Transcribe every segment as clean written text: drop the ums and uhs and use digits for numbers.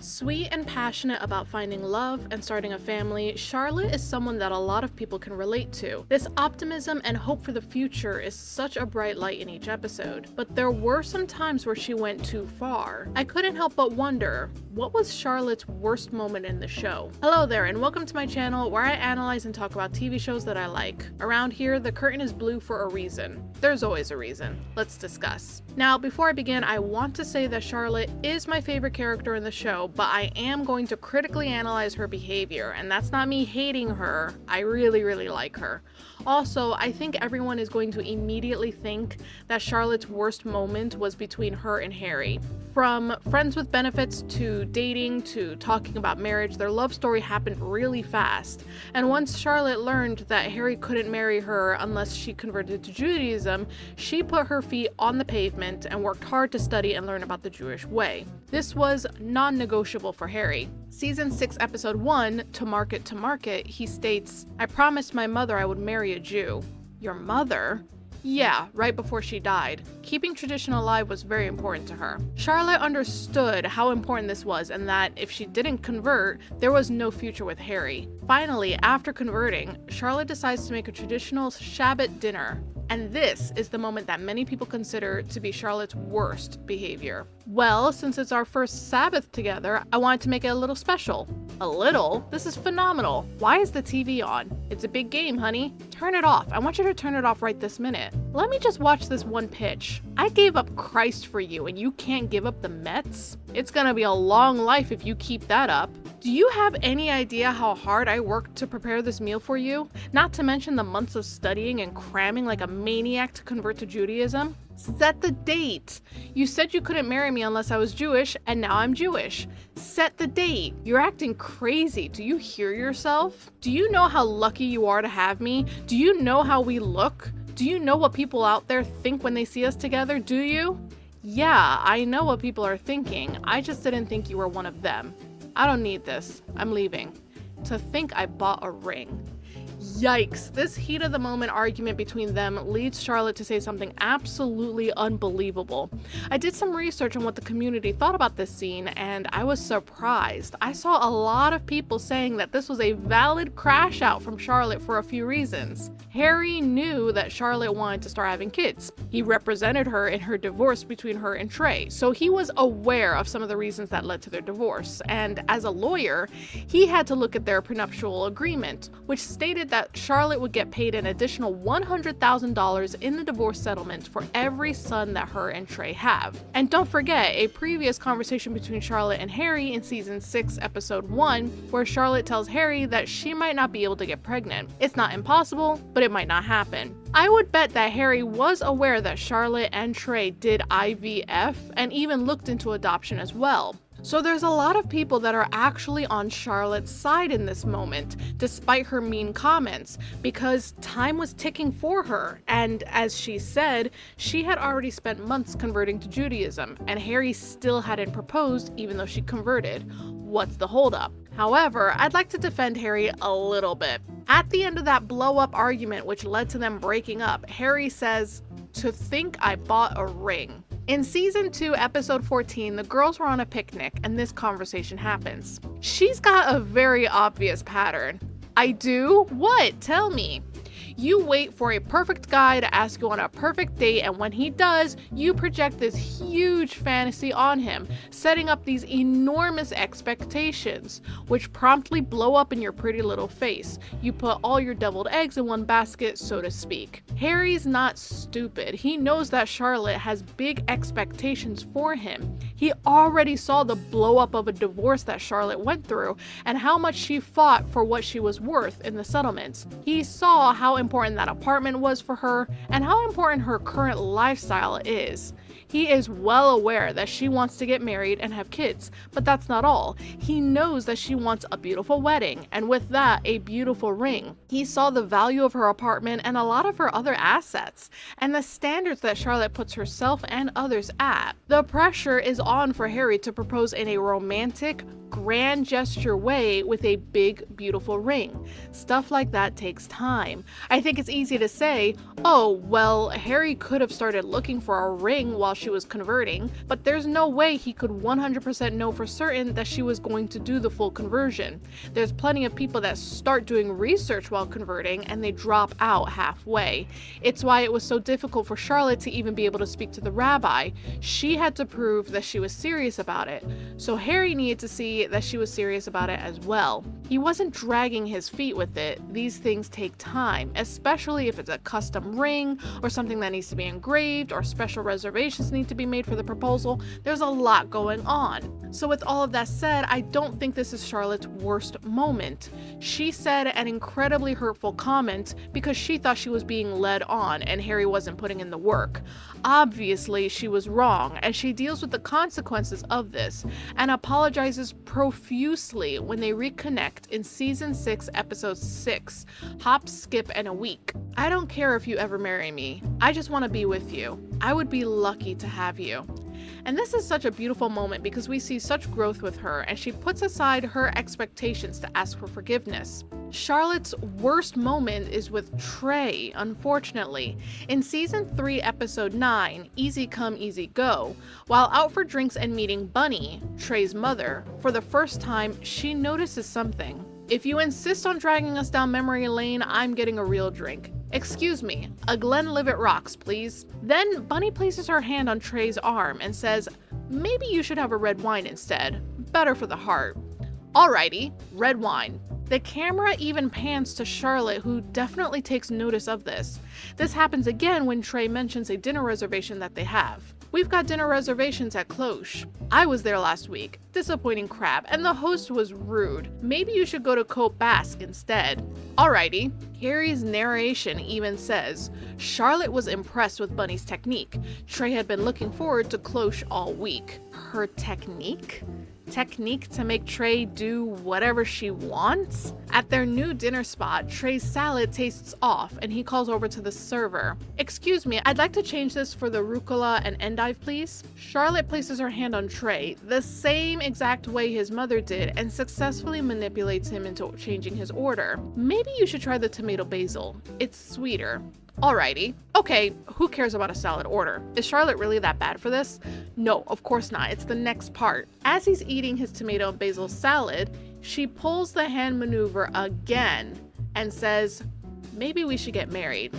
Sweet and passionate about finding love and starting a family, Charlotte is someone that a lot of people can relate to. This optimism and hope for the future is such a bright light in each episode, but there were some times where she went too far. I couldn't help but wonder, what was Charlotte's worst moment in the show? Hello there, and welcome to my channel where I analyze and talk about TV shows that I like. Around here, the curtain is blue for a reason. There's always a reason. Let's discuss. Now, before I begin, I want to say that Charlotte is my favorite character in the show, but I am going to critically analyze her behavior, and that's not me hating her. I really like her. Also, I think everyone is going to immediately think that Charlotte's worst moment was between her and Harry. From friends with benefits to dating to talking about marriage, their love story happened really fast. And once Charlotte learned that Harry couldn't marry her unless she converted to Judaism, she put her feet on the pavement and worked hard to study and learn about the Jewish way. This was non-negotiable for Harry. Season 6, episode 1, To Market, he states, "I promised my mother I would marry a Jew." Your mother? Yeah, right before she died. Keeping tradition alive was very important to her. Charlotte understood how important this was and that if she didn't convert, there was no future with Harry. Finally, after converting, Charlotte decides to make a traditional Shabbat dinner. And this is the moment that many people consider to be Charlotte's worst behavior. Well, since it's our first Sabbath together, I wanted to make it a little special. A little? This is phenomenal. Why is the TV on? It's a big game, honey. Turn it off. I want you to turn it off right this minute. Let me just watch this one pitch. I gave up Christ for you and you can't give up the Mets? It's gonna be a long life if you keep that up. Do you have any idea how hard I worked to prepare this meal for you? Not to mention the months of studying and cramming like a maniac to convert to Judaism? Set the date. You said you couldn't marry me unless I was Jewish, and now I'm Jewish. Set the date. You're acting crazy. Do you hear yourself? Do you know how lucky you are to have me? Do you know how we look? Do you know what people out there think when they see us together? Do you? Yeah, I know what people are thinking. I just didn't think you were one of them. I don't need this. I'm leaving. To think I bought a ring. Yikes, this heat of the moment argument between them leads Charlotte to say something absolutely unbelievable. I did some research on what the community thought about this scene and I was surprised. I saw a lot of people saying that this was a valid crash out from Charlotte for a few reasons. Harry knew that Charlotte wanted to start having kids. He represented her in her divorce between her and Trey, so he was aware of some of the reasons that led to their divorce, and as a lawyer, he had to look at their prenuptial agreement, which stated that Charlotte would get paid an additional $100,000 in the divorce settlement for every son that her and Trey have. And don't forget a previous conversation between Charlotte and Harry in season 6, episode 1, where Charlotte tells Harry that she might not be able to get pregnant. It's not impossible, but it might not happen. I would bet that Harry was aware that Charlotte and Trey did IVF and even looked into adoption as well. So there's a lot of people that are actually on Charlotte's side in this moment, despite her mean comments, because time was ticking for her. And as she said, she had already spent months converting to Judaism, and Harry still hadn't proposed even though she converted. What's the holdup? However, I'd like to defend Harry a little bit. At the end of that blow-up argument which led to them breaking up, Harry says, "To think I bought a ring." In season 2, episode 14, the girls were on a picnic and this conversation happens. She's got a very obvious pattern. I do? What? Tell me. You wait for a perfect guy to ask you on a perfect date, and when he does, you project this huge fantasy on him, setting up these enormous expectations, which promptly blow up in your pretty little face. You put all your deviled eggs in one basket, so to speak. Harry's not stupid. He knows that Charlotte has big expectations for him. He already saw the blow up of a divorce that Charlotte went through, and how much she fought for what she was worth in the settlements. He saw how important that apartment was for her and how important her current lifestyle is. He is well aware that she wants to get married and have kids, but that's not all. He knows that she wants a beautiful wedding, and with that, a beautiful ring. He saw the value of her apartment and a lot of her other assets, and the standards that Charlotte puts herself and others at. The pressure is on for Harry to propose in a romantic, grand gesture way with a big, beautiful ring. Stuff like that takes time. I think it's easy to say, oh, well, Harry could have started looking for a ring while she was converting, but there's no way he could 100% know for certain that she was going to do the full conversion. There's plenty of people that start doing research while converting and they drop out halfway. It's why it was so difficult for Charlotte to even be able to speak to the rabbi. She had to prove that she was serious about it. So Harry needed to see that she was serious about it as well. He wasn't dragging his feet with it. These things take time, especially if it's a custom ring or something that needs to be engraved or special reservations need to be made for the proposal. There's a lot going on. So with all of that said, I don't think this is Charlotte's worst moment. She said an incredibly hurtful comment because she thought she was being led on and Harry wasn't putting in the work. Obviously, she was wrong, and she deals with the consequences of this and apologizes profusely when they reconnect in season 6, episode 6, Hop, Skip, and a Week. I don't care if you ever marry me. I just want to be with you. I would be lucky to have you. And this is such a beautiful moment because we see such growth with her, and she puts aside her expectations to ask for forgiveness. Charlotte's worst moment is with Trey, unfortunately. In season 3, episode 9, Easy Come, Easy Go, while out for drinks and meeting Bunny, Trey's mother, for the first time, she notices something. If you insist on dragging us down memory lane, I'm getting a real drink. Excuse me, a Glenlivet rocks, please. Then Bunny places her hand on Trey's arm and says, maybe you should have a red wine instead. Better for the heart. Alrighty, red wine. The camera even pans to Charlotte, who definitely takes notice of this. This happens again when Trey mentions a dinner reservation that they have. We've got dinner reservations at Cloche. I was there last week. Disappointing crap, and the host was rude. Maybe you should go to Cote Basque instead. Alrighty. Harry's narration even says, Charlotte was impressed with Bunny's technique. Trey had been looking forward to Cloche all week. Her technique? Technique to make Trey do whatever she wants? At their new dinner spot, Trey's salad tastes off and he calls over to the server. Excuse me, I'd like to change this for the rucola and endive, please. Charlotte places her hand on Trey, the same exact way his mother did, and successfully manipulates him into changing his order. Maybe you should try the tomato basil. It's sweeter. Alrighty. Okay, who cares about a salad order? Is Charlotte really that bad for this? No, of course not. It's the next part. As he's eating his tomato and basil salad, she pulls the hand maneuver again and says, maybe we should get married.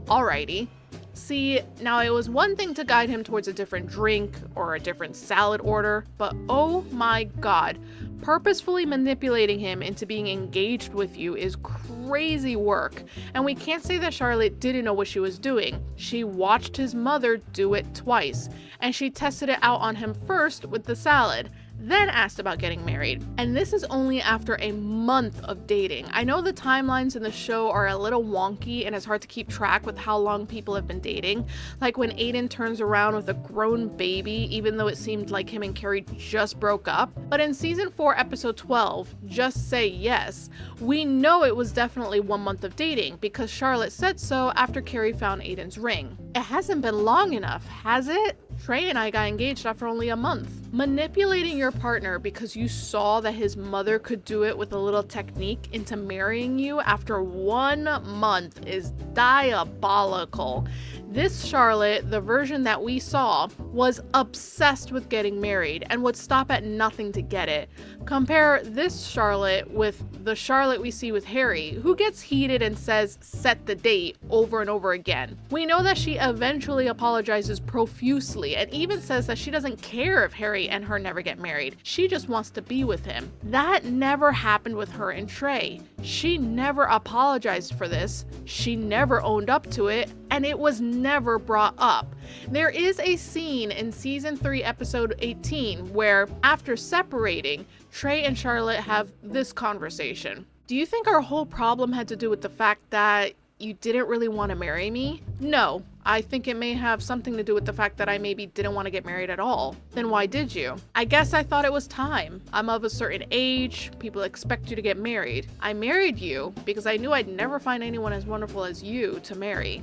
Alrighty. See, now it was one thing to guide him towards a different drink or a different salad order, but oh my god, purposefully manipulating him into being engaged with you is crazy work. And we can't say that Charlotte didn't know what she was doing. She watched his mother do it twice, and she tested it out on him first with the salad, then asked about getting married. And this is only after a month of dating. I know the timelines in the show are a little wonky and it's hard to keep track with how long people have been dating. Like when Aiden turns around with a grown baby, even though it seemed like him and Carrie just broke up. But in season 4, episode 12, Just Say Yes, we know it was definitely 1 month of dating because Charlotte said so after Carrie found Aiden's ring. It hasn't been long enough, has it? Trey and I got engaged after only a month. Manipulating your partner because you saw that his mother could do it with a little technique into marrying you after 1 month is diabolical. This Charlotte, the version that we saw, was obsessed with getting married and would stop at nothing to get it. Compare this Charlotte with the Charlotte we see with Harry, who gets heated and says, set the date, over and over again. We know that she eventually apologizes profusely and even says that she doesn't care if Harry and her never get married. She just wants to be with him. That never happened with her and Trey. She never apologized for this. She never owned up to it, and it was never brought up. There is a scene in season 3, episode 18, where after separating, Trey and Charlotte have this conversation. Do you think our whole problem had to do with the fact that you didn't really want to marry me? No, I think it may have something to do with the fact that I maybe didn't want to get married at all. Then why did you? I guess I thought it was time. I'm of a certain age. People expect you to get married. I married you because I knew I'd never find anyone as wonderful as you to marry.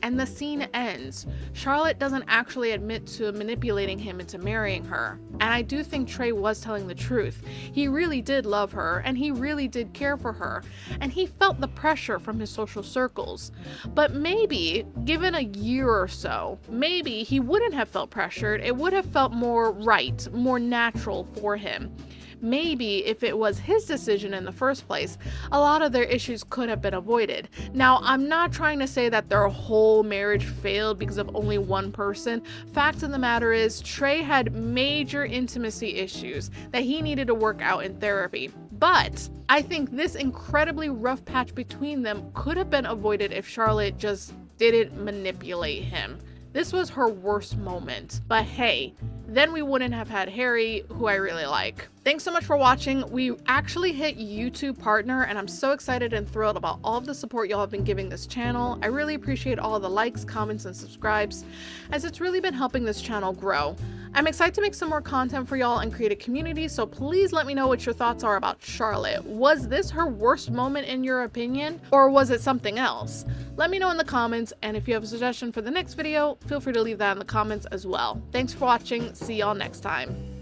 and the scene ends. Charlotte doesn't actually admit to manipulating him into marrying her. And I do think Trey was telling the truth. He really did love her, and he really did care for her, and he felt the pressure from his social circles. But maybe, given a year or so, maybe he wouldn't have felt pressured. It would have felt more right, more natural for him. Maybe if it was his decision in the first place, a lot of their issues could have been avoided. Now, I'm not trying to say that their whole marriage failed because of only one person. Fact of the matter is, Trey had major intimacy issues that he needed to work out in therapy. But I think this incredibly rough patch between them could have been avoided if Charlotte just didn't manipulate him. This was her worst moment. But hey, then we wouldn't have had Harry, who I really like. Thanks so much for watching. We actually hit YouTube partner, and I'm so excited and thrilled about all of the support y'all have been giving this channel. I really appreciate all the likes, comments, and subscribes, as it's really been helping this channel grow. I'm excited to make some more content for y'all and create a community, so please let me know what your thoughts are about Charlotte. Was this her worst moment in your opinion, or was it something else? Let me know in the comments, and if you have a suggestion for the next video, feel free to leave that in the comments as well. Thanks for watching. See y'all next time.